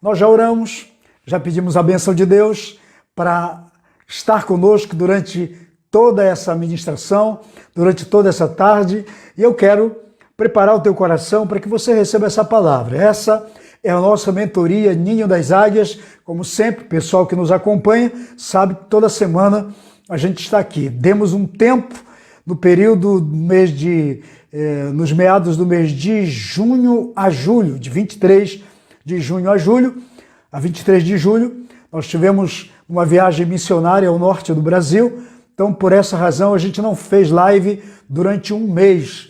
Nós já oramos, já pedimos a bênção de Deus para estar conosco durante toda essa ministração, durante toda essa tarde, e eu quero preparar o teu coração para que você receba essa palavra. Essa é a nossa mentoria Ninho das Águias. Como sempre, o pessoal que nos acompanha sabe que toda semana a gente está aqui. Demos um tempo no período nos meados do mês de junho a julho, de 23 de junho a julho, a 23 de julho, nós tivemos uma viagem missionária ao norte do Brasil. Então, por essa razão, a gente não fez live durante um mês.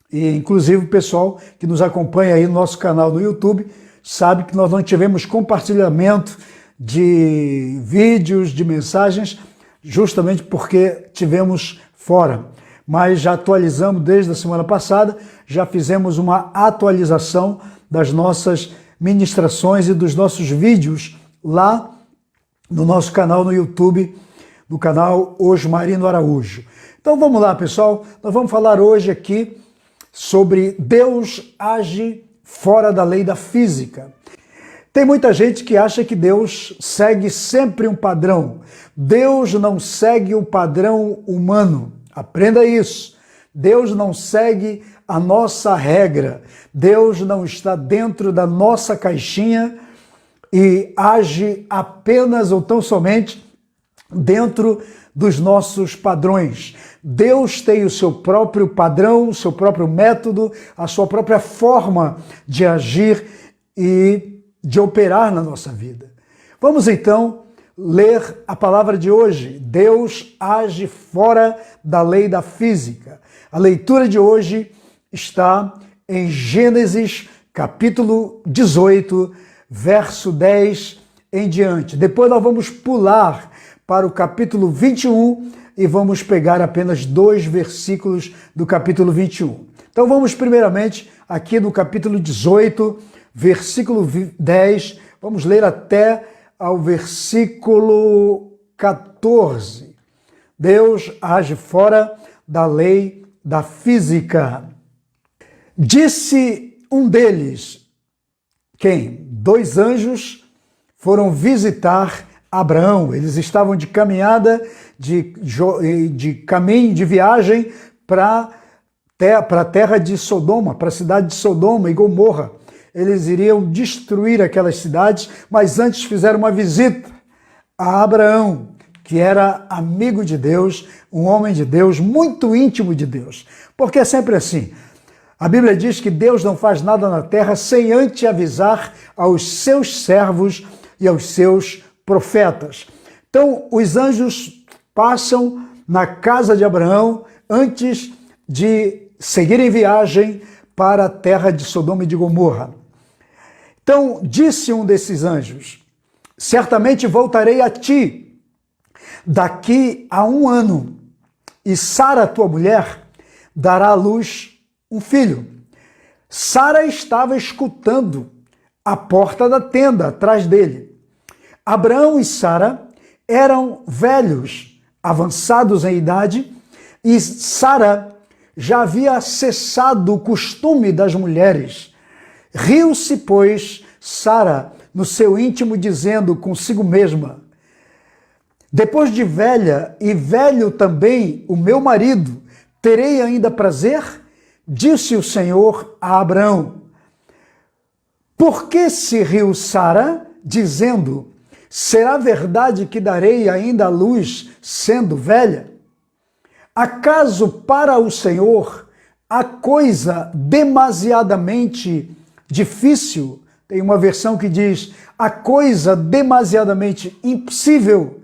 E, inclusive, o pessoal que nos acompanha aí no nosso canal no YouTube sabe que nós não tivemos compartilhamento de vídeos, de mensagens, justamente porque tivemos fora. Mas já atualizamos desde a semana passada, já fizemos uma atualização das nossas ministrações e dos nossos vídeos lá no nosso canal no YouTube, no canal Osmarino Araújo. Então vamos lá, pessoal, nós vamos falar hoje aqui sobre Deus age fora da lei da física. Tem muita gente que acha que Deus segue sempre um padrão. Deus não segue o padrão humano. Aprenda isso. Deus não segue a nossa regra. Deus não está dentro da nossa caixinha e age apenas ou tão somente dentro dos nossos padrões. Deus tem o seu próprio padrão, o seu próprio método, a sua própria forma de agir e de operar na nossa vida. Vamos então ler a palavra de hoje. Deus age fora da lei da física. A leitura de hoje está em Gênesis capítulo 18, verso 10 em diante. Depois nós vamos pular para o capítulo 21 e vamos pegar apenas 2 versículos do capítulo 21. Então vamos primeiramente aqui no capítulo 18, versículo 10, vamos ler até ao versículo 14. Deus age fora da lei da física. Disse um deles, quem? 2 anjos foram visitar Abraão. Eles estavam de caminhada, de caminho, de viagem para a terra de Sodoma, para a cidade de Sodoma e Gomorra. Eles iriam destruir aquelas cidades, mas antes fizeram uma visita a Abraão, que era amigo de Deus, um homem de Deus, muito íntimo de Deus. Porque é sempre assim. A Bíblia diz que Deus não faz nada na terra sem antes avisar aos seus servos e aos seus profetas. Então, os anjos passam na casa de Abraão antes de seguirem viagem para a terra de Sodoma e de Gomorra. Então, disse um desses anjos, certamente voltarei a ti daqui a 1 ano, e Sara, tua mulher, dará à luz um filho. Sara estava escutando à porta da tenda, atrás dele. Abraão e Sara eram velhos, avançados em idade, e Sara já havia cessado o costume das mulheres. Riu-se, pois, Sara no seu íntimo, dizendo consigo mesma, depois de velha e velho também o meu marido, terei ainda prazer? Disse o Senhor a Abraão. Por que se riu Sara, dizendo, será verdade que darei ainda à luz, sendo velha? Acaso para o Senhor há coisa demasiadamente difícil? Tem uma versão que diz, há coisa demasiadamente impossível.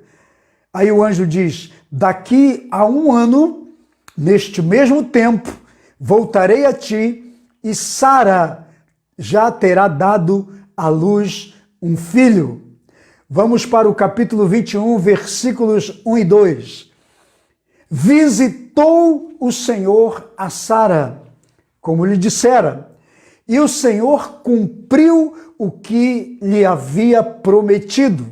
Aí o anjo diz, daqui a 1 ano, neste mesmo tempo, voltarei a ti e Sara já terá dado à luz um filho. Vamos para o capítulo 21, versículos 1 e 2. Visitou o Senhor a Sara, como lhe dissera, e o Senhor cumpriu o que lhe havia prometido.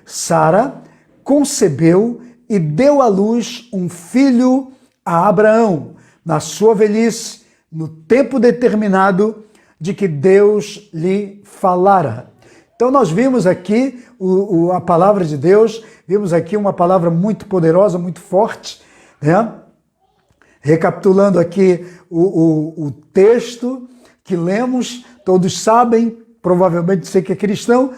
Sara concebeu e deu à luz um filho a Abraão, na sua velhice, no tempo determinado de que Deus lhe falara. Então nós vimos aqui a palavra de Deus, vimos aqui uma palavra muito poderosa, muito forte, né? Recapitulando aqui o texto que lemos, todos sabem, provavelmente você que é cristão,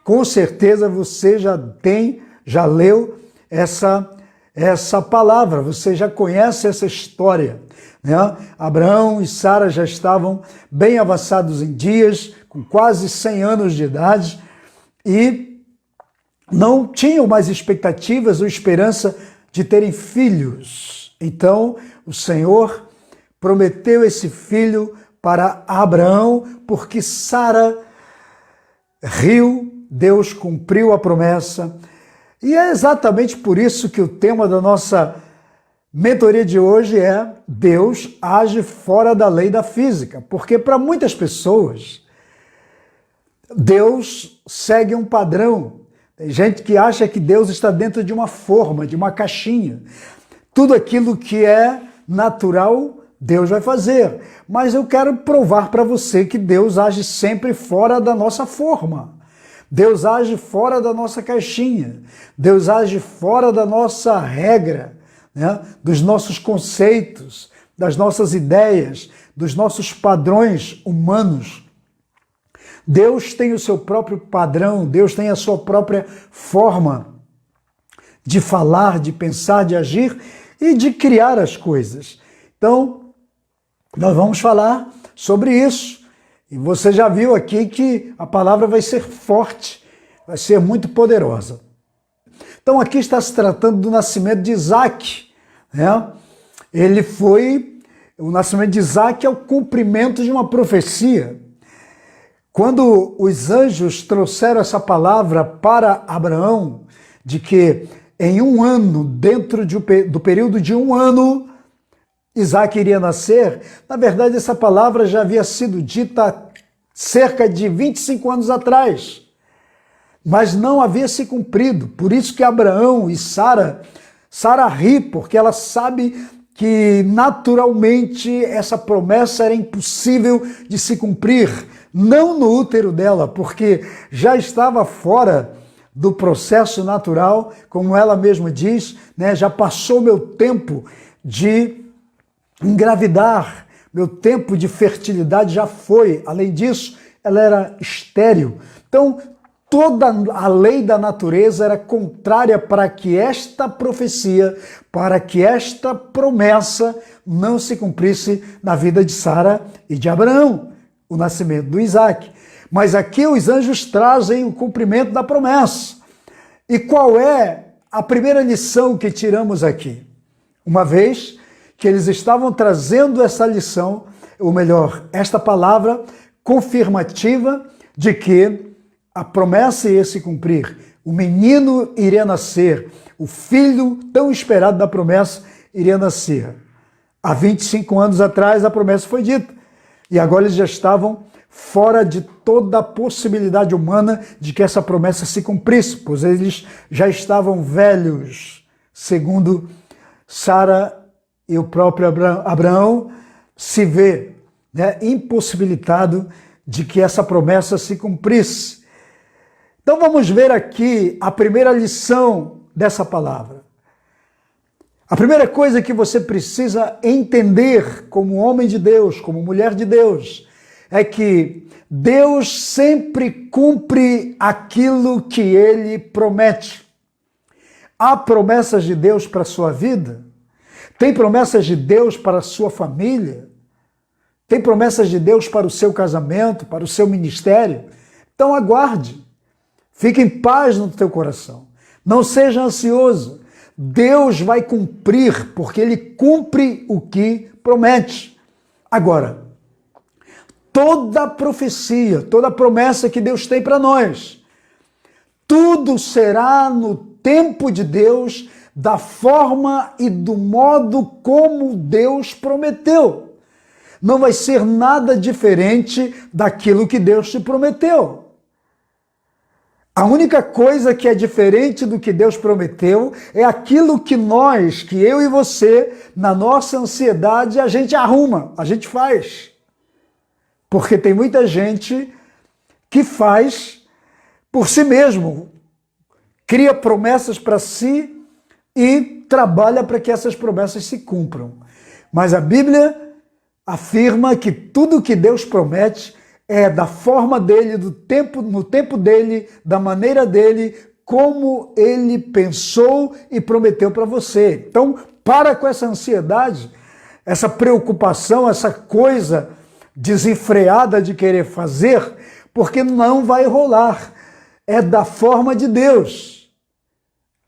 com certeza você já leu essa palavra, você já conhece essa história, né? Abraão e Sara já estavam bem avançados em dias, com quase 100 anos de idade, e não tinham mais expectativas ou esperança de terem filhos. Então, o Senhor prometeu esse filho para Abraão, porque Sara riu, Deus cumpriu a promessa. E é exatamente por isso que o tema da nossa mentoria de hoje é Deus age fora da lei da física. Porque para muitas pessoas, Deus segue um padrão. Tem gente que acha que Deus está dentro de uma forma, de uma caixinha. Tudo aquilo que é natural, Deus vai fazer. Mas eu quero provar para você que Deus age sempre fora da nossa forma. Deus age fora da nossa caixinha. Deus age fora da nossa regra, né? Dos nossos conceitos, das nossas ideias, dos nossos padrões humanos. Deus tem o seu próprio padrão, Deus tem a sua própria forma de falar, de pensar, de agir e de criar as coisas. Então, nós vamos falar sobre isso. E você já viu aqui que a palavra vai ser forte, vai ser muito poderosa. Então, aqui está se tratando do nascimento de Isaac, né? O nascimento de Isaac é o cumprimento de uma profecia. Quando os anjos trouxeram essa palavra para Abraão, de que em um ano, dentro do período de um ano, Isaac iria nascer, na verdade essa palavra já havia sido dita cerca de 25 anos atrás, mas não havia se cumprido. Por isso que Abraão e Sara ri, porque ela sabe que naturalmente essa promessa era impossível de se cumprir, não no útero dela, porque já estava fora do processo natural, como ela mesma diz, né? Já passou meu tempo de engravidar, meu tempo de fertilidade já foi. Além disso, ela era estéril. Então, toda a lei da natureza era contrária para que esta profecia, para que esta promessa não se cumprisse na vida de Sara e de Abraão, o nascimento do Isaac. Mas aqui os anjos trazem o cumprimento da promessa. E qual é a primeira lição que tiramos aqui? Uma vez que eles estavam trazendo essa lição, ou melhor, esta palavra confirmativa de que a promessa ia se cumprir, o menino iria nascer, o filho tão esperado da promessa iria nascer. Há 25 anos atrás a promessa foi dita, e agora eles já estavam fora de toda a possibilidade humana de que essa promessa se cumprisse, pois eles já estavam velhos, segundo Sara e o próprio Abraão se vê, né, impossibilitado de que essa promessa se cumprisse. Então vamos ver aqui a primeira lição dessa palavra. A primeira coisa que você precisa entender como homem de Deus, como mulher de Deus, é que Deus sempre cumpre aquilo que Ele promete. Há promessas de Deus para a sua vida? Tem promessas de Deus para a sua família? Tem promessas de Deus para o seu casamento, para o seu ministério? Então aguarde. Fique em paz no teu coração. Não seja ansioso. Deus vai cumprir, porque Ele cumpre o que promete. Agora, toda profecia, toda promessa que Deus tem para nós, tudo será no tempo de Deus, da forma e do modo como Deus prometeu. Não vai ser nada diferente daquilo que Deus te prometeu. A única coisa que é diferente do que Deus prometeu é aquilo que eu e você, na nossa ansiedade, a gente arruma, a gente faz. Porque tem muita gente que faz por si mesmo, cria promessas para si e trabalha para que essas promessas se cumpram. Mas a Bíblia afirma que tudo que Deus promete é da forma dele, no tempo dele, da maneira dele, como ele pensou e prometeu para você. Então, para com essa ansiedade, essa preocupação, essa coisa desenfreada de querer fazer, porque não vai rolar. É da forma de Deus.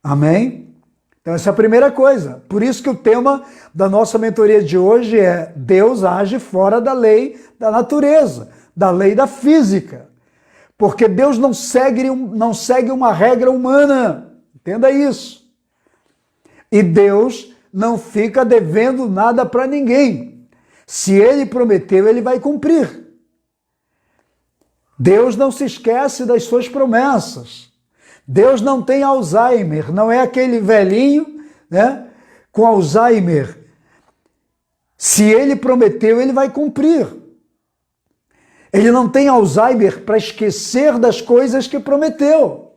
Amém? Então essa é a primeira coisa. Por isso que o tema da nossa mentoria de hoje é Deus age fora da lei da natureza, da lei da física. Porque Deus não segue uma regra humana. Entenda isso. E Deus não fica devendo nada para ninguém. Se Ele prometeu, Ele vai cumprir. Deus não se esquece das suas promessas. Deus não tem Alzheimer, não é aquele velhinho, né, com Alzheimer. Se Ele prometeu, Ele vai cumprir. Ele não tem Alzheimer para esquecer das coisas que prometeu.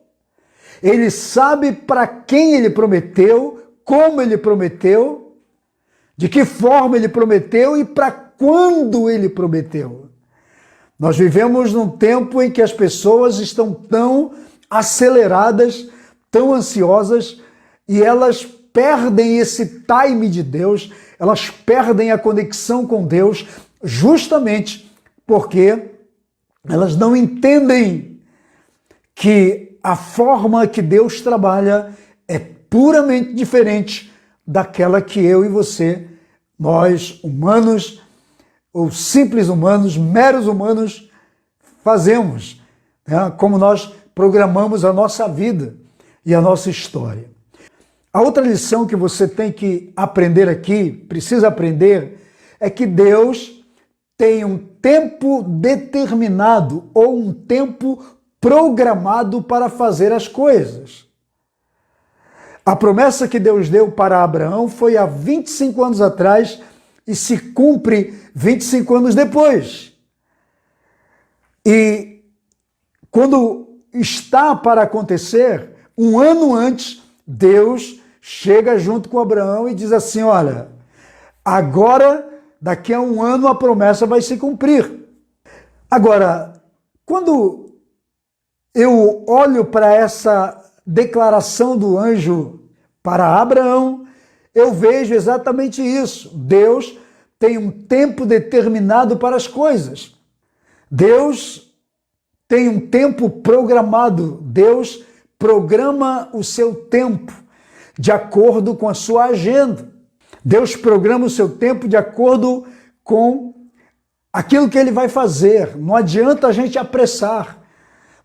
Ele sabe para quem Ele prometeu, como Ele prometeu, de que forma Ele prometeu e para quando Ele prometeu. Nós vivemos num tempo em que as pessoas estão tão aceleradas, tão ansiosas, e elas perdem esse time de Deus, elas perdem a conexão com Deus, justamente porque elas não entendem que a forma que Deus trabalha é puramente diferente daquela que eu e você, nós humanos, ou simples humanos, meros humanos, fazemos, né? Como nós programamos a nossa vida e a nossa história. A outra lição que você tem que aprender aqui, precisa aprender, é que Deus tem um tempo determinado ou um tempo programado para fazer as coisas. A promessa que Deus deu para Abraão foi há 25 anos atrás e se cumpre 25 anos depois. E quando está para acontecer, um ano antes, Deus chega junto com Abraão e diz assim, olha, agora, daqui a um ano, a promessa vai se cumprir. Agora, quando eu olho para essa declaração do anjo para Abraão, eu vejo exatamente isso. Deus tem um tempo determinado para as coisas. Deus tem um tempo programado. Deus programa o seu tempo de acordo com a sua agenda. Deus programa o seu tempo de acordo com aquilo que Ele vai fazer. Não adianta a gente apressar.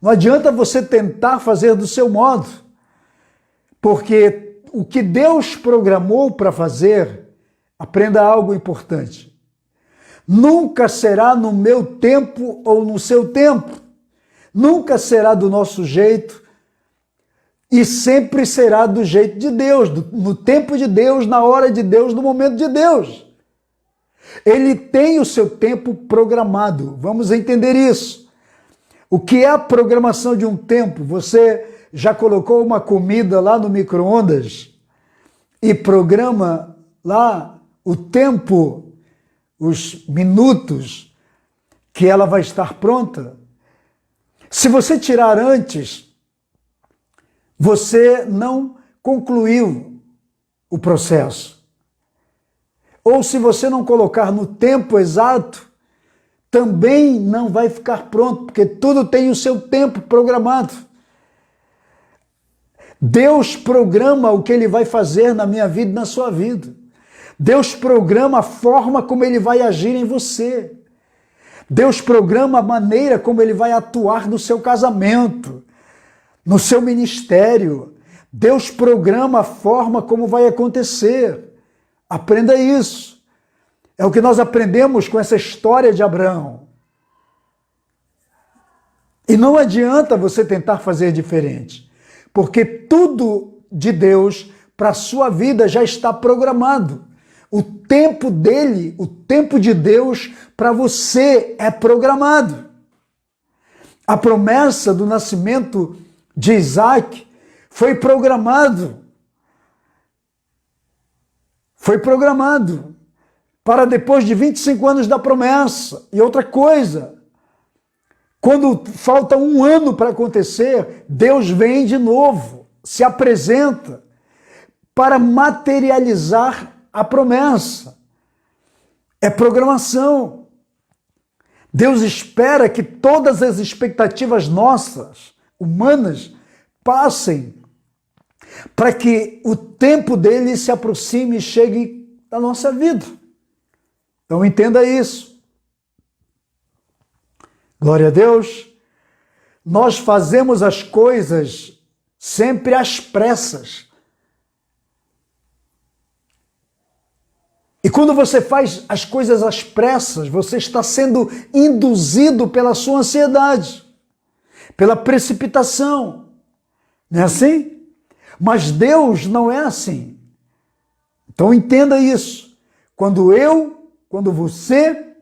Não adianta você tentar fazer do seu modo. Porque o que Deus programou para fazer, aprenda algo importante. Nunca será no meu tempo ou no seu tempo. Nunca será do nosso jeito e sempre será do jeito de Deus, no tempo de Deus, na hora de Deus, no momento de Deus. Ele tem o seu tempo programado. Vamos entender isso. O que é a programação de um tempo? Você já colocou uma comida lá no micro-ondas e programa lá o tempo, os minutos que ela vai estar pronta? Se você tirar antes, você não concluiu o processo. Ou se você não colocar no tempo exato, também não vai ficar pronto, porque tudo tem o seu tempo programado. Deus programa o que Ele vai fazer na minha vida e na sua vida. Deus programa a forma como Ele vai agir em você. Deus programa a maneira como Ele vai atuar no seu casamento, no seu ministério. Deus programa a forma como vai acontecer. Aprenda isso. É o que nós aprendemos com essa história de Abraão. E não adianta você tentar fazer diferente, porque tudo de Deus para a sua vida já está programado. O tempo dele, o tempo de Deus para você é programado. A promessa do nascimento de Isaac foi programado. Foi programado para depois de 25 anos da promessa. E outra coisa, quando falta um ano para acontecer, Deus vem de novo, se apresenta para materializar a promessa. É programação. Deus espera que todas as expectativas nossas, humanas, passem para que o tempo dele se aproxime e chegue à nossa vida. Então entenda isso. Glória a Deus. Nós fazemos as coisas sempre às pressas. E quando você faz as coisas às pressas, você está sendo induzido pela sua ansiedade, pela precipitação. Não é assim? Mas Deus não é assim. Então entenda isso. Quando você,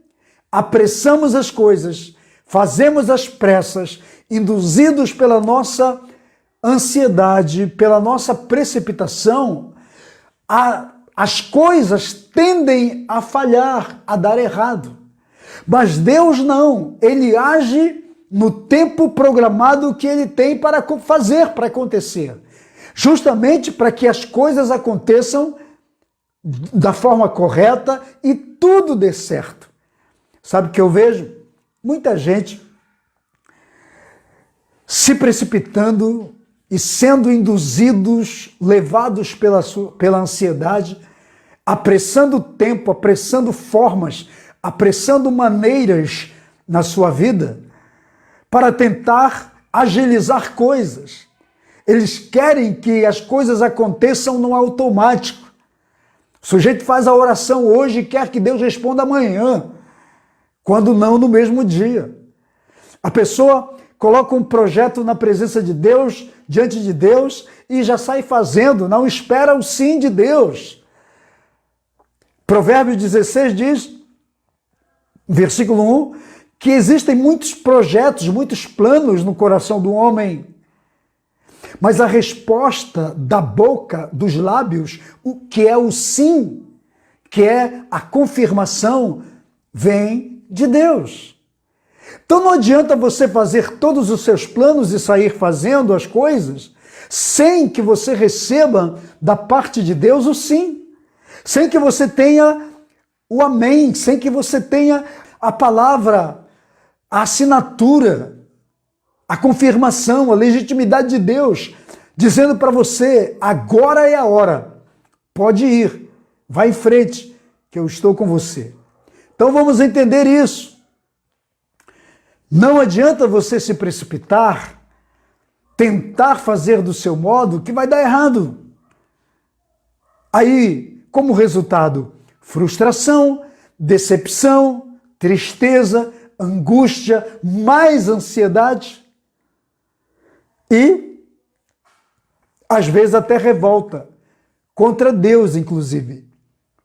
apressamos as coisas, fazemos as pressas, induzidos pela nossa ansiedade, pela nossa precipitação, as coisas tendem a falhar, a dar errado. Mas Deus não. Ele age no tempo programado que ele tem para fazer, para acontecer. Justamente para que as coisas aconteçam da forma correta e tudo dê certo. Sabe o que eu vejo? Muita gente se precipitando e sendo induzidos, levados pela ansiedade, apressando o tempo, apressando formas, apressando maneiras na sua vida para tentar agilizar coisas. Eles querem que as coisas aconteçam no automático. O sujeito faz a oração hoje e quer que Deus responda amanhã, quando não no mesmo dia. A pessoa coloca um projeto na presença de Deus, diante de Deus, e já sai fazendo, não espera o sim de Deus. Provérbios 16 diz, versículo 1, que existem muitos projetos, muitos planos no coração do homem, mas a resposta da boca, dos lábios, o que é o sim, que é a confirmação, vem de Deus. Então não adianta você fazer todos os seus planos e sair fazendo as coisas sem que você receba da parte de Deus o sim, sem que você tenha o amém, sem que você tenha a palavra, a assinatura, a confirmação, a legitimidade de Deus, dizendo para você, agora é a hora, pode ir, vai em frente, que eu estou com você. Então vamos entender isso. Não adianta você se precipitar, tentar fazer do seu modo, que vai dar errado. Aí, como resultado, frustração, decepção, tristeza, angústia, mais ansiedade e, às vezes, até revolta contra Deus, inclusive,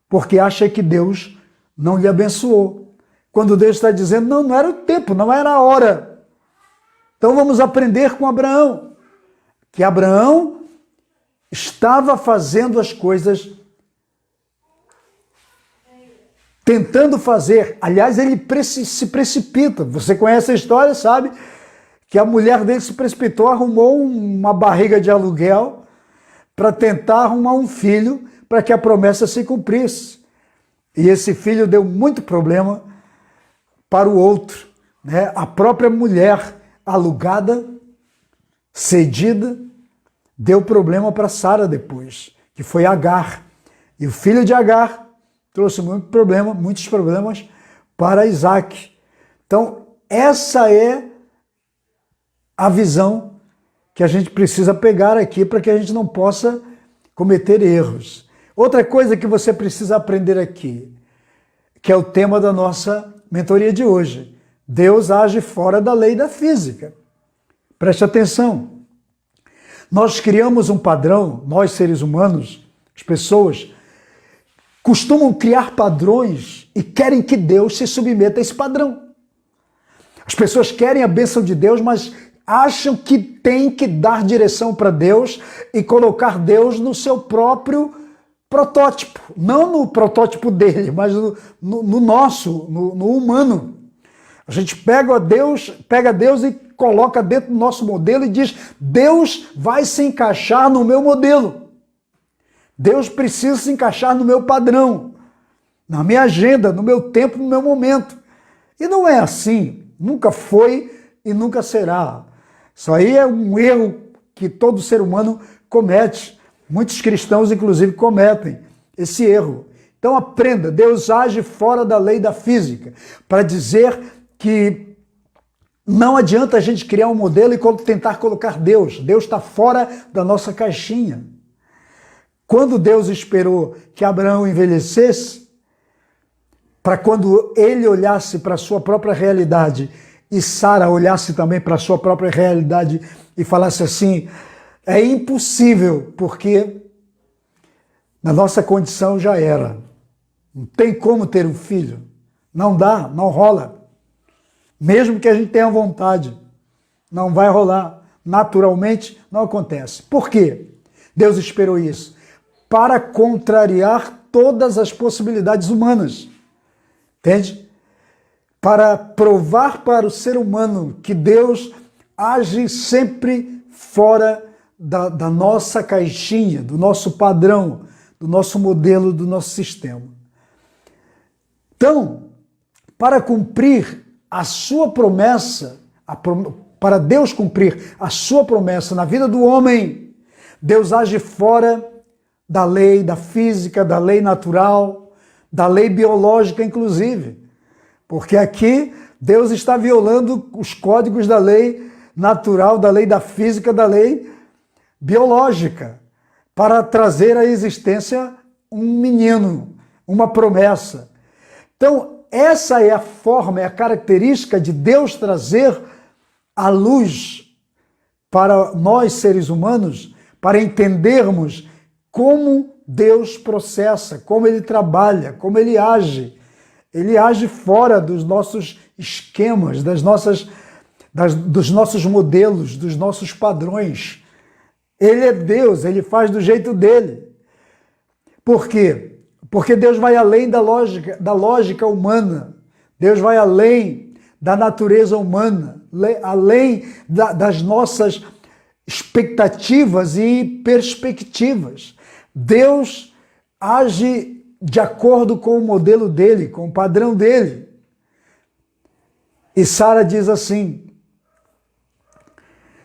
porque acha que Deus não lhe abençoou. Quando Deus está dizendo, não era o tempo, não era a hora. Então vamos aprender com Abraão, que Abraão estava fazendo as coisas, tentando fazer. Aliás, ele se precipita. Você conhece a história, sabe? Que a mulher dele se precipitou, arrumou uma barriga de aluguel para tentar arrumar um filho para que a promessa se cumprisse. E esse filho deu muito problema para o outro, né? A própria mulher alugada, cedida, deu problema para Sara depois, que foi Agar. E o filho de Agar trouxe muitos problemas para Isaac. Então, essa é a visão que a gente precisa pegar aqui para que a gente não possa cometer erros. Outra coisa que você precisa aprender aqui, que é o tema da nossa mentoria de hoje. Deus age fora da lei da física. Preste atenção. Nós criamos um padrão, nós seres humanos, as pessoas, costumam criar padrões e querem que Deus se submeta a esse padrão. As pessoas querem a bênção de Deus, mas acham que tem que dar direção para Deus e colocar Deus no seu próprio protótipo. Não no protótipo dele, mas no nosso, no humano. A gente pega Deus e coloca dentro do nosso modelo e diz: Deus vai se encaixar no meu modelo. Deus precisa se encaixar no meu padrão, na minha agenda, no meu tempo, no meu momento. E não é assim. Nunca foi e nunca será. Isso aí é um erro que todo ser humano comete. Muitos cristãos, inclusive, cometem esse erro. Então aprenda, Deus age fora da lei da física, para dizer que não adianta a gente criar um modelo e tentar colocar Deus. Deus está fora da nossa caixinha. Quando Deus esperou que Abraão envelhecesse, para quando ele olhasse para a sua própria realidade e Sara olhasse também para a sua própria realidade e falasse assim: é impossível, porque na nossa condição já era. Não tem como ter um filho. Não dá, não rola. Mesmo que a gente tenha vontade, não vai rolar. Naturalmente não acontece. Por quê? Deus esperou isso para contrariar todas as possibilidades humanas. Entende? Para provar para o ser humano que Deus age sempre fora da nossa caixinha, do nosso padrão, do nosso modelo, do nosso sistema. Então, para cumprir a sua promessa, para Deus cumprir a sua promessa na vida do homem, Deus age fora da lei, da física, da lei natural, da lei biológica, inclusive. Porque aqui Deus está violando os códigos da lei natural, da lei da física, da lei biológica, para trazer à existência um menino, uma promessa. Então, essa é a forma, é a característica de Deus trazer a luz para nós, seres humanos, para entendermos como Deus processa, como Ele trabalha, como Ele age. Ele age fora dos nossos esquemas, dos nossos modelos, dos nossos padrões. Ele é Deus, Ele faz do jeito dele. Por quê? Porque Deus vai além da lógica humana. Deus vai além da natureza humana, além das nossas expectativas e perspectivas. Deus age de acordo com o modelo dele, com o padrão dele. E Sara diz assim: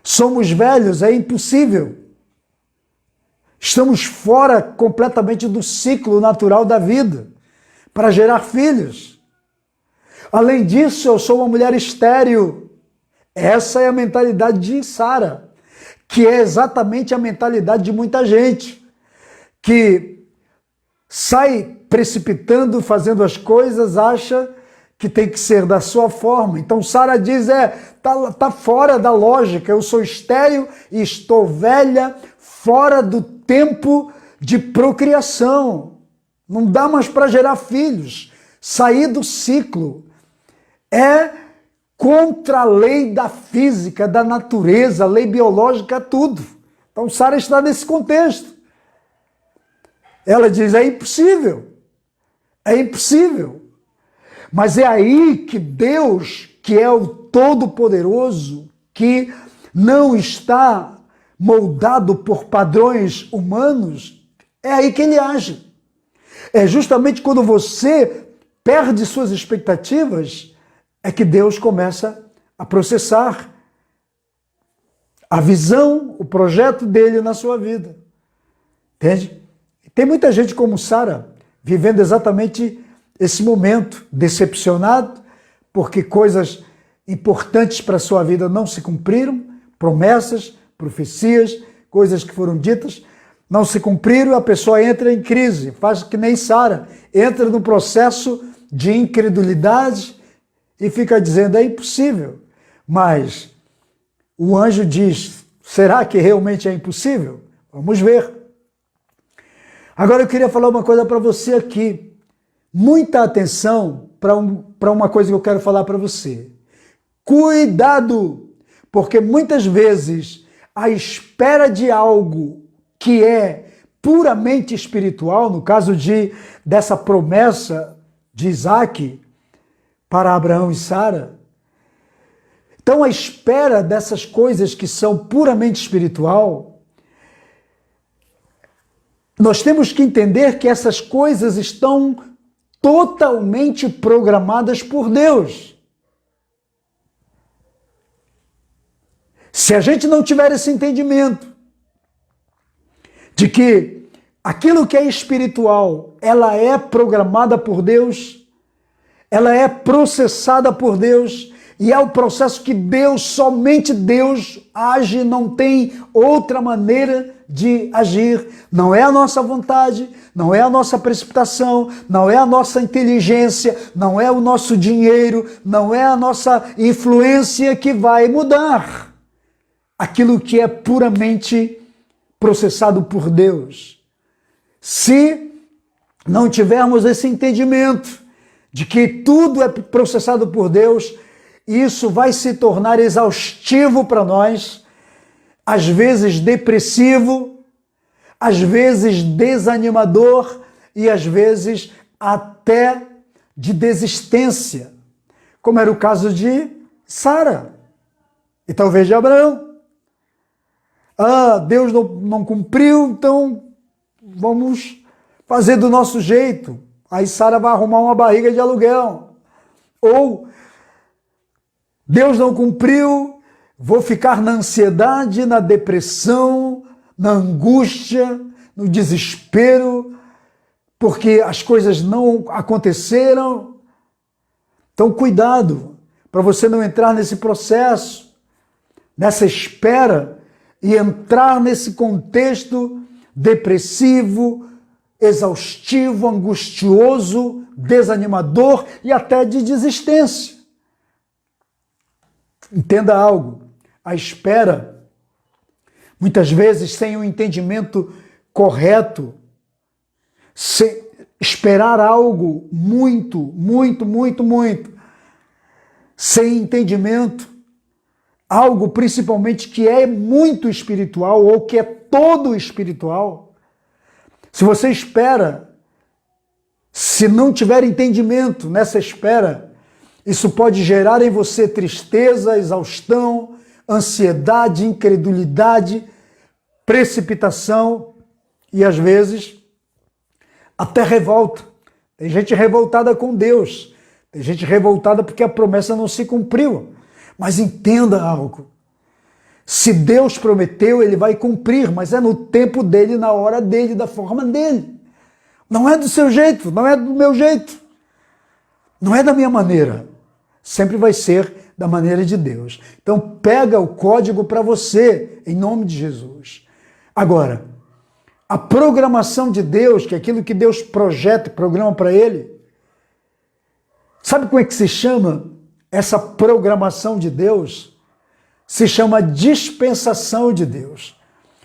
somos velhos, é impossível. Estamos fora completamente do ciclo natural da vida para gerar filhos. Além disso, eu sou uma mulher estéril. Essa é a mentalidade de Sara, que é exatamente a mentalidade de muita gente, que sai precipitando, fazendo as coisas, acha que tem que ser da sua forma. Então Sara diz, tá fora da lógica, eu sou estéril e estou velha, fora do tempo de procriação. Não dá mais para gerar filhos. Sair do ciclo é contra a lei da física, da natureza, a lei biológica, tudo. Então Sara está nesse contexto. Ela diz, é impossível. É impossível. Mas é aí que Deus, que é o Todo-Poderoso, que não está moldado por padrões humanos, é aí que ele age. É justamente quando você perde suas expectativas, é que Deus começa a processar a visão, o projeto dele na sua vida. Entende? Tem muita gente como Sara, vivendo exatamente esse momento, decepcionado, porque coisas importantes para a sua vida não se cumpriram, promessas, profecias, coisas que foram ditas, não se cumpriram, a pessoa entra em crise, faz que nem Sara, entra no processo de incredulidade e fica dizendo, é impossível. Mas o anjo diz, será que realmente é impossível? Vamos ver. Agora eu queria falar uma coisa para você aqui. Muita atenção para uma coisa que eu quero falar para você. Cuidado, porque muitas vezes a espera de algo que é puramente espiritual, no caso dessa promessa de Isaac para Abraão e Sara. Então a espera dessas coisas que são puramente espiritual, nós temos que entender que essas coisas estão totalmente programadas por Deus. Se a gente não tiver esse entendimento de que aquilo que é espiritual, ela é programada por Deus, ela é processada por Deus, e é o processo que Deus, somente Deus age, não tem outra maneira de agir. Não é a nossa vontade, não é a nossa precipitação, não é a nossa inteligência, não é o nosso dinheiro, não é a nossa influência que vai mudar aquilo que é puramente processado por Deus. Se não tivermos esse entendimento de que tudo é processado por Deus, isso vai se tornar exaustivo para nós, às vezes depressivo, às vezes desanimador e às vezes até de desistência, como era o caso de Sara e talvez de Abraão. Deus não cumpriu, então vamos fazer do nosso jeito. Aí Sara vai arrumar uma barriga de aluguel. Ou Deus não cumpriu, vou ficar na ansiedade, na depressão, na angústia, no desespero, porque as coisas não aconteceram. Então cuidado, para você não entrar nesse processo, nessa espera, e entrar nesse contexto depressivo, exaustivo, angustioso, desanimador e até de desistência. Entenda algo, a espera, muitas vezes sem um entendimento correto, esperar algo muito, sem entendimento, algo principalmente que é muito espiritual ou que é todo espiritual. Se você espera, se não tiver entendimento nessa espera, isso pode gerar em você tristeza, exaustão, ansiedade, incredulidade, precipitação e às vezes até revolta. Tem gente revoltada com Deus, tem gente revoltada porque a promessa não se cumpriu. Mas entenda algo, se Deus prometeu, Ele vai cumprir, mas é no tempo dele, na hora dele, da forma dele. Não é do seu jeito, não é do meu jeito, não é da minha maneira, sempre vai ser da maneira de Deus. Então pega o código para você, em nome de Jesus. Agora, a programação de Deus, que é aquilo que Deus projeta, programa para Ele, sabe como é que se chama? Essa programação de Deus se chama dispensação de Deus.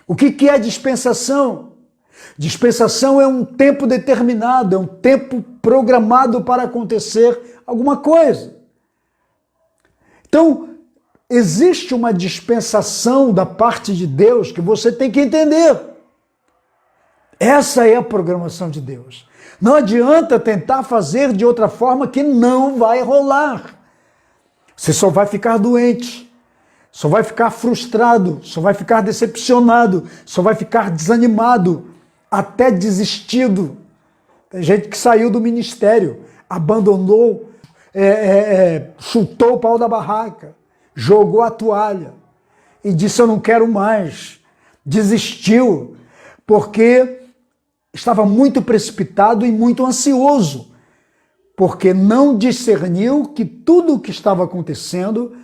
O que é dispensação? Dispensação é um tempo determinado, é um tempo programado para acontecer alguma coisa. Então, existe uma dispensação da parte de Deus que você tem que entender. Essa é a programação de Deus. Não adianta tentar fazer de outra forma que não vai rolar. Você só vai ficar doente, só vai ficar frustrado, só vai ficar decepcionado, só vai ficar desanimado, até desistido. Tem gente que saiu do ministério, abandonou, chutou o pau da barraca, jogou a toalha e disse: eu não quero mais. Desistiu, porque estava muito precipitado e muito ansioso, porque não discerniu que tudo o que estava acontecendo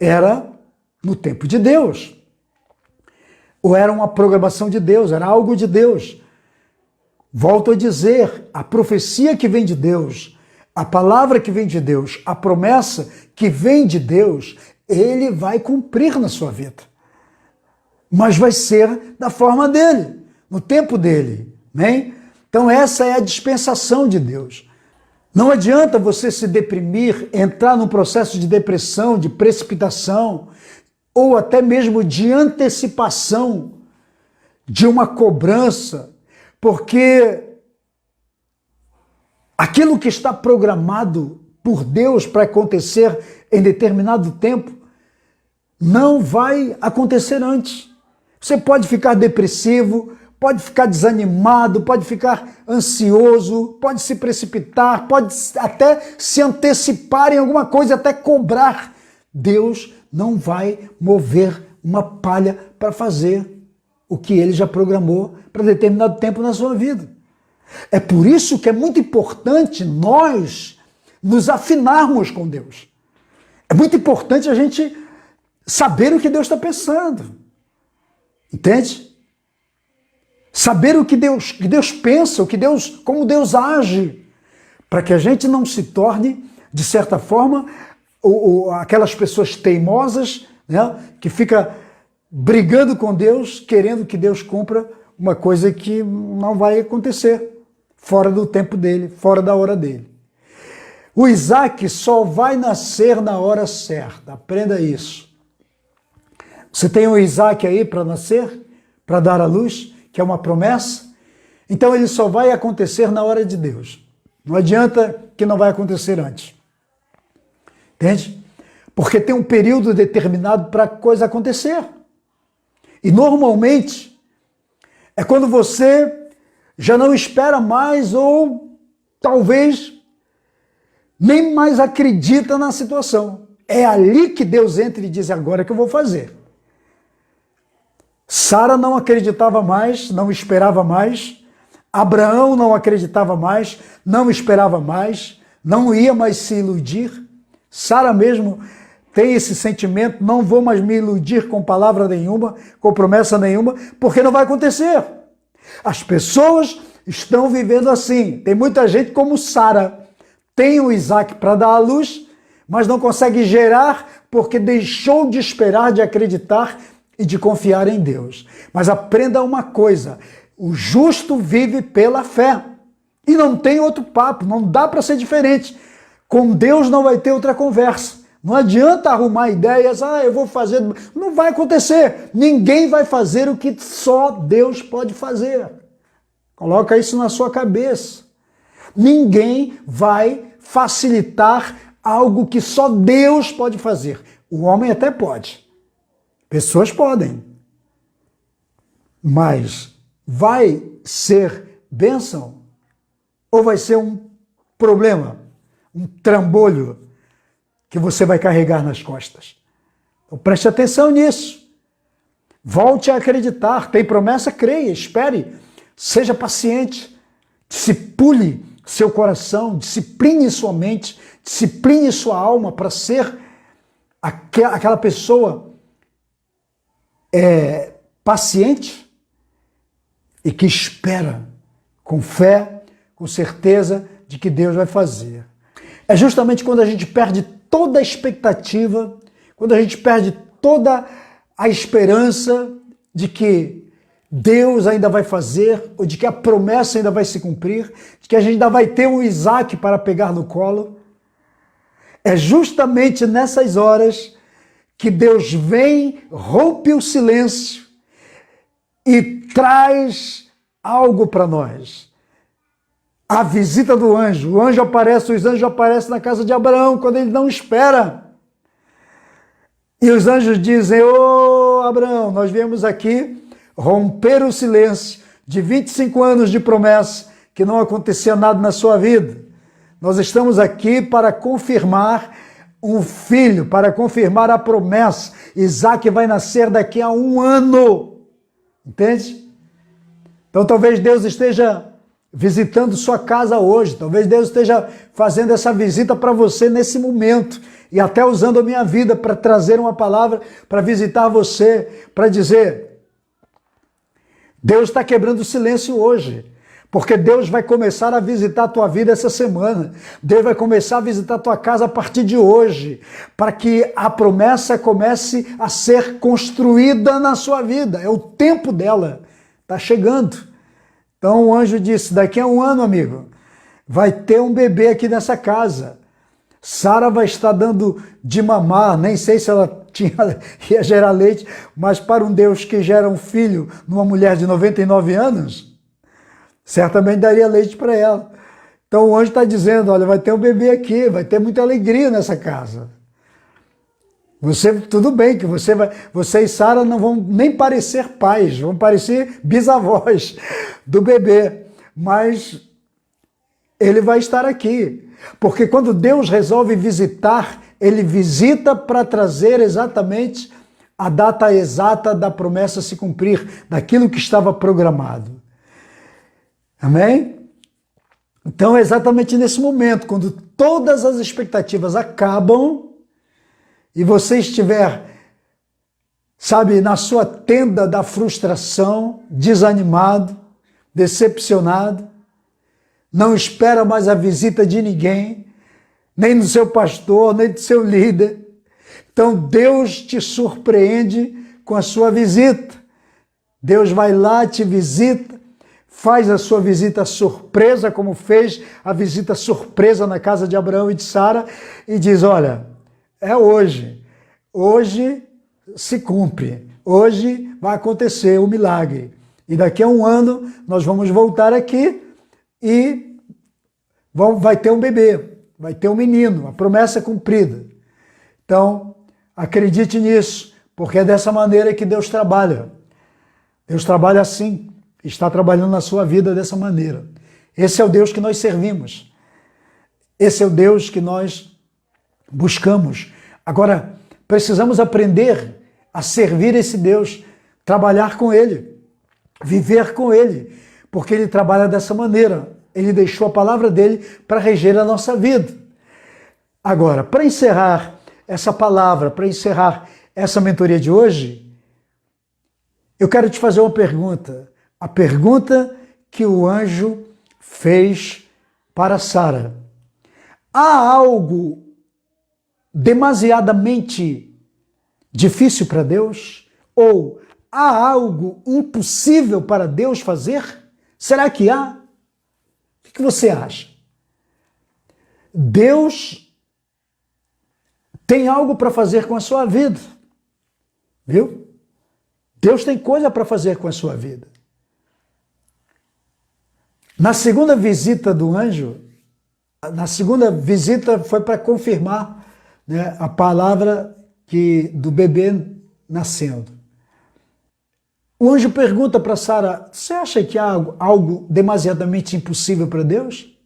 era no tempo de Deus. Ou era uma programação de Deus, era algo de Deus. Volto a dizer, a profecia que vem de Deus, a palavra que vem de Deus, a promessa que vem de Deus, Ele vai cumprir na sua vida. Mas vai ser da forma dele, no tempo dele. Amém? Então essa é a dispensação de Deus. Não adianta você se deprimir, entrar num processo de depressão, de precipitação, ou até mesmo de antecipação de uma cobrança, porque aquilo que está programado por Deus para acontecer em determinado tempo não vai acontecer antes. Você pode ficar depressivo, pode ficar desanimado, pode ficar ansioso, pode se precipitar, pode até se antecipar em alguma coisa, até cobrar. Deus não vai mover uma palha para fazer o que ele já programou para determinado tempo na sua vida. É por isso que é muito importante nós nos afinarmos com Deus. É muito importante a gente saber o que Deus está pensando. Entende? Saber o que Deus pensa, como Deus age, para que a gente não se torne, de certa forma, aquelas pessoas teimosas, né, que fica brigando com Deus, querendo que Deus cumpra uma coisa que não vai acontecer, fora do tempo dele, fora da hora dele. O Isaac só vai nascer na hora certa, aprenda isso. Você tem um Isaac aí para nascer, para dar à luz, que é uma promessa, então ele só vai acontecer na hora de Deus. Não adianta que não vai acontecer antes. Entende? Porque tem um período determinado para a coisa acontecer. E normalmente é quando você já não espera mais ou talvez nem mais acredita na situação. É ali que Deus entra e diz, agora que eu vou fazer. Sara não acreditava mais, não esperava mais. Abraão não acreditava mais, não esperava mais, não ia mais se iludir. Sara mesmo tem esse sentimento, não vou mais me iludir com palavra nenhuma, com promessa nenhuma, porque não vai acontecer. As pessoas estão vivendo assim. Tem muita gente como Sara, tem o Isaac para dar à luz, mas não consegue gerar porque deixou de esperar, de acreditar e de confiar em Deus. Mas aprenda uma coisa, o justo vive pela fé. E não tem outro papo, não dá para ser diferente. Com Deus não vai ter outra conversa. Não adianta arrumar ideias, eu vou fazer... Não vai acontecer. Ninguém vai fazer o que só Deus pode fazer. Coloca isso na sua cabeça. Ninguém vai facilitar algo que só Deus pode fazer. O homem até pode. Pessoas podem. Mas vai ser bênção? Ou vai ser um problema? Um trambolho que você vai carregar nas costas? Então preste atenção nisso. Volte a acreditar. Tem promessa? Creia, espere. Seja paciente. Discipule seu coração, discipline sua mente, discipline sua alma para ser aquela pessoa paciente e que espera com fé, com certeza de que Deus vai fazer. É justamente quando a gente perde toda a expectativa, quando a gente perde toda a esperança de que Deus ainda vai fazer, ou de que a promessa ainda vai se cumprir, de que a gente ainda vai ter um Isaac para pegar no colo. É justamente nessas horas que Deus vem, rompe o silêncio e traz algo para nós. A visita do anjo. O anjo aparece, os anjos aparecem na casa de Abraão quando ele não espera. E os anjos dizem, Abraão, nós viemos aqui romper o silêncio de 25 anos de promessa, que não acontecia nada na sua vida. Nós estamos aqui para confirmar um filho, para confirmar a promessa. Isaac vai nascer daqui a 1 ano. Entende? Então talvez Deus esteja visitando sua casa hoje, talvez Deus esteja fazendo essa visita para você nesse momento, e até usando a minha vida para trazer uma palavra, para visitar você, para dizer, Deus está quebrando o silêncio hoje, porque Deus vai começar a visitar a tua vida essa semana, Deus vai começar a visitar a tua casa a partir de hoje, para que a promessa comece a ser construída na sua vida, é o tempo dela, está chegando. Então o anjo disse, daqui a 1 ano, amigo, vai ter um bebê aqui nessa casa. Sara vai estar dando de mamar, nem sei se ela ia gerar leite, mas para um Deus que gera um filho numa mulher de 99 anos, certamente daria leite para ela. Então o anjo está dizendo, olha, vai ter um bebê aqui, vai ter muita alegria nessa casa. Tudo bem que você e Sara não vão nem parecer pais, vão parecer bisavós do bebê, mas ele vai estar aqui. Porque quando Deus resolve visitar, ele visita para trazer exatamente a data exata da promessa se cumprir, daquilo que estava programado. Amém? Então é exatamente nesse momento, quando todas as expectativas acabam e você estiver, sabe, na sua tenda da frustração, desanimado, decepcionado, não espera mais a visita de ninguém, nem do seu pastor, nem do seu líder. Então Deus te surpreende com a sua visita. Deus vai lá, te visita, faz a sua visita surpresa, como fez a visita surpresa na casa de Abraão e de Sara, e diz, olha, é hoje se cumpre, hoje vai acontecer o milagre. E daqui a um ano nós vamos voltar aqui e vai ter um bebê, vai ter um menino, a promessa é cumprida. Então, acredite nisso, porque é dessa maneira que Deus trabalha. Deus trabalha assim, está trabalhando na sua vida dessa maneira. Esse é o Deus que nós servimos. Esse é o Deus que nós buscamos. Agora, precisamos aprender a servir esse Deus, trabalhar com Ele, viver com Ele, porque Ele trabalha dessa maneira. Ele deixou a palavra dele para reger a nossa vida. Agora, para encerrar essa palavra, para encerrar essa mentoria de hoje, eu quero te fazer uma pergunta. A pergunta que o anjo fez para Sara. Há algo demasiadamente difícil para Deus? Ou há algo impossível para Deus fazer? Será que há? O que você acha? Deus tem algo para fazer com a sua vida, viu? Deus tem coisa para fazer com a sua vida. Na segunda visita do anjo, na segunda visita foi para confirmar, né, a palavra do bebê nascendo. O anjo pergunta para Sara, você acha que há algo demasiadamente impossível para Deus?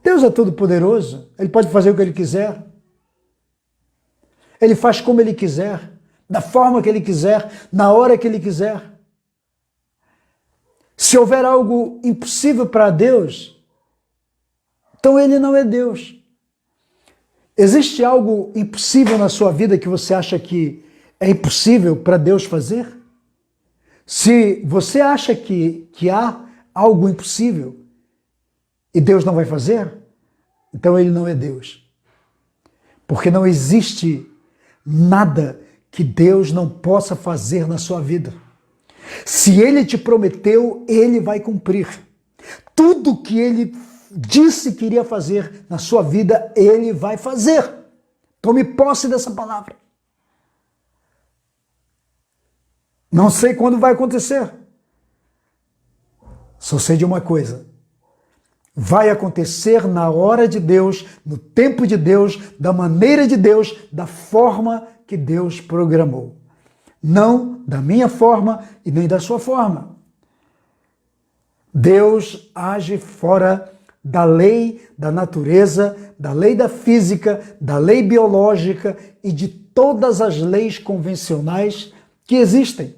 Deus é todo poderoso, Ele pode fazer o que Ele quiser. Ele faz como Ele quiser, da forma que Ele quiser, na hora que Ele quiser. Se houver algo impossível para Deus, então Ele não é Deus. Existe algo impossível na sua vida que você acha que é impossível para Deus fazer? Se você acha que há algo impossível e Deus não vai fazer, então Ele não é Deus. Porque não existe nada que Deus não possa fazer na sua vida. Se Ele te prometeu, Ele vai cumprir. Tudo que Ele disse que iria fazer na sua vida, Ele vai fazer. Tome posse dessa palavra. Não sei quando vai acontecer. Só sei de uma coisa. Vai acontecer na hora de Deus, no tempo de Deus, da maneira de Deus, da forma que Deus programou. Não da minha forma e nem da sua forma. Deus age fora da lei da natureza, da lei da física, da lei biológica e de todas as leis convencionais que existem.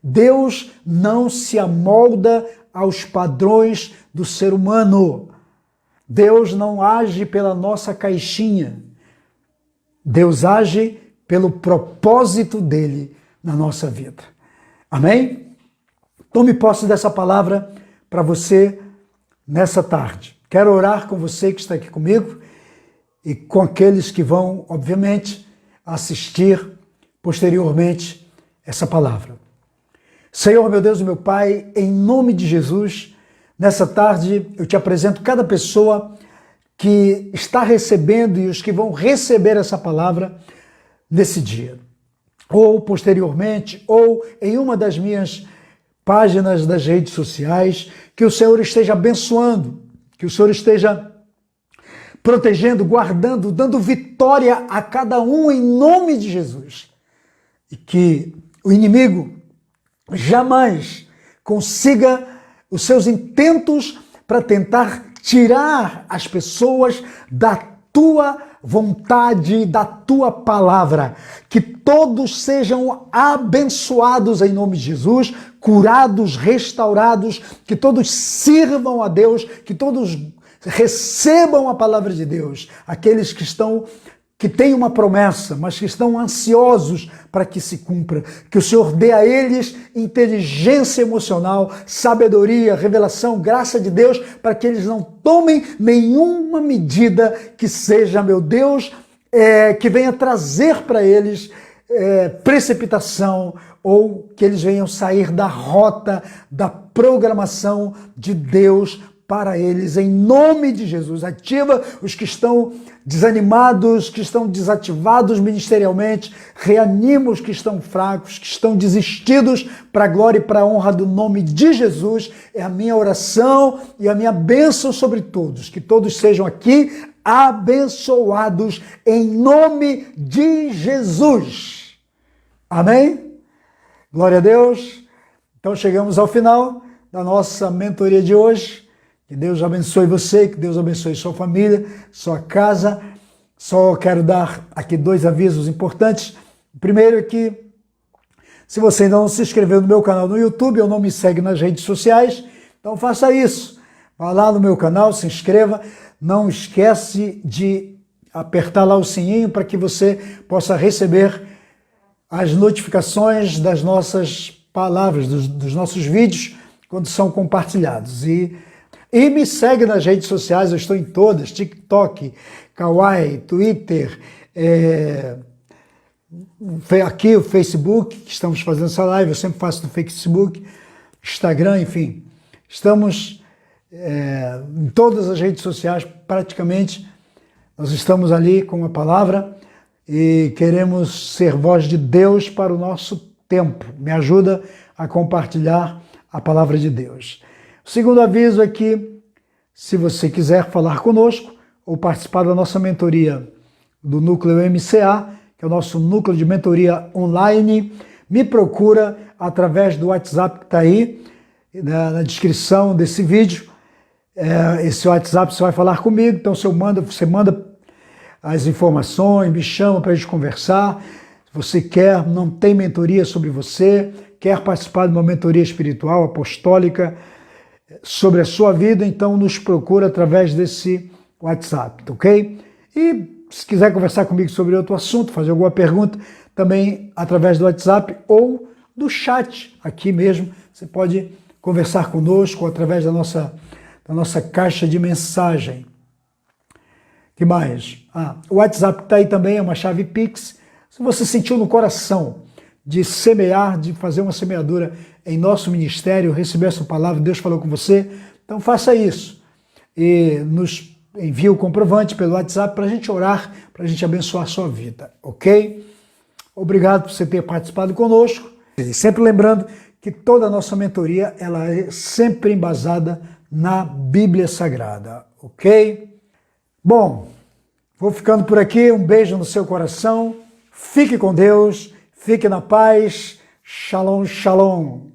Deus não se amolda aos padrões do ser humano. Deus não age pela nossa caixinha. Deus age pelo propósito dele na nossa vida. Amém? Tome posse dessa palavra para você nessa tarde. Quero orar com você que está aqui comigo e com aqueles que vão, obviamente, assistir posteriormente essa palavra. Senhor, meu Deus e meu Pai, em nome de Jesus, Nessa tarde eu te apresento cada pessoa que está recebendo e os que vão receber essa palavra nesse dia, ou posteriormente, ou em uma das minhas páginas das redes sociais. Que o Senhor esteja abençoando, que o Senhor esteja protegendo, guardando, dando vitória a cada um em nome de Jesus. E que o inimigo jamais consiga os seus intentos para tentar tirar as pessoas da tua vontade, da tua palavra. Que todos sejam abençoados em nome de Jesus, curados, restaurados, que todos sirvam a Deus, que todos recebam a palavra de Deus. Aqueles que têm uma promessa, mas que estão ansiosos para que se cumpra. Que o Senhor dê a eles inteligência emocional, sabedoria, revelação, graça de Deus, para que eles não tomem nenhuma medida que seja, meu Deus, que venha trazer para eles precipitação, ou que eles venham sair da rota, da programação de Deus para eles, em nome de Jesus. Ativa os que estão desanimados, que estão desativados ministerialmente, reanima os que estão fracos, que estão desistidos, para a glória e para a honra do nome de Jesus. É a minha oração e a minha bênção sobre todos, que todos sejam aqui abençoados em nome de Jesus. Amém? Glória a Deus. Então chegamos ao final da nossa mentoria de hoje. Que Deus abençoe você, que Deus abençoe sua família, sua casa. Só quero dar aqui 2 avisos importantes. O primeiro é que, se você ainda não se inscreveu no meu canal no YouTube ou não me segue nas redes sociais, então faça isso. Vá lá no meu canal, se inscreva. Não esquece de apertar lá o sininho para que você possa receber as notificações das nossas palavras, dos nossos vídeos, quando são compartilhados. E me segue nas redes sociais, eu estou em todas, TikTok, Kawaii, Twitter, aqui o Facebook, que estamos fazendo essa live, eu sempre faço no Facebook, Instagram, enfim. Estamos em todas as redes sociais, praticamente, nós estamos ali com a palavra e queremos ser voz de Deus para o nosso tempo. Me ajuda a compartilhar a palavra de Deus. O segundo aviso é que, se você quiser falar conosco ou participar da nossa mentoria do Núcleo MCA, que é o nosso núcleo de mentoria online, me procura através do WhatsApp que está aí na descrição desse vídeo. Esse WhatsApp você vai falar comigo, então você manda as informações, me chama para a gente conversar. Se você quer, não tem mentoria sobre você, quer participar de uma mentoria espiritual, apostólica, sobre a sua vida, então nos procura através desse WhatsApp, ok? E se quiser conversar comigo sobre outro assunto, fazer alguma pergunta, também através do WhatsApp ou do chat aqui mesmo, você pode conversar conosco através da nossa caixa de mensagem. Que mais? O WhatsApp que está aí também é uma chave Pix. Se você sentiu no coração de semear, de fazer uma semeadura em nosso ministério, receber essa palavra, Deus falou com você, então faça isso. E nos envie o comprovante pelo WhatsApp para a gente orar, para a gente abençoar a sua vida, ok? Obrigado por você ter participado conosco. E sempre lembrando que toda a nossa mentoria ela é sempre embasada na Bíblia Sagrada, ok? Bom, vou ficando por aqui, um beijo no seu coração, fique com Deus, fique na paz, shalom, shalom.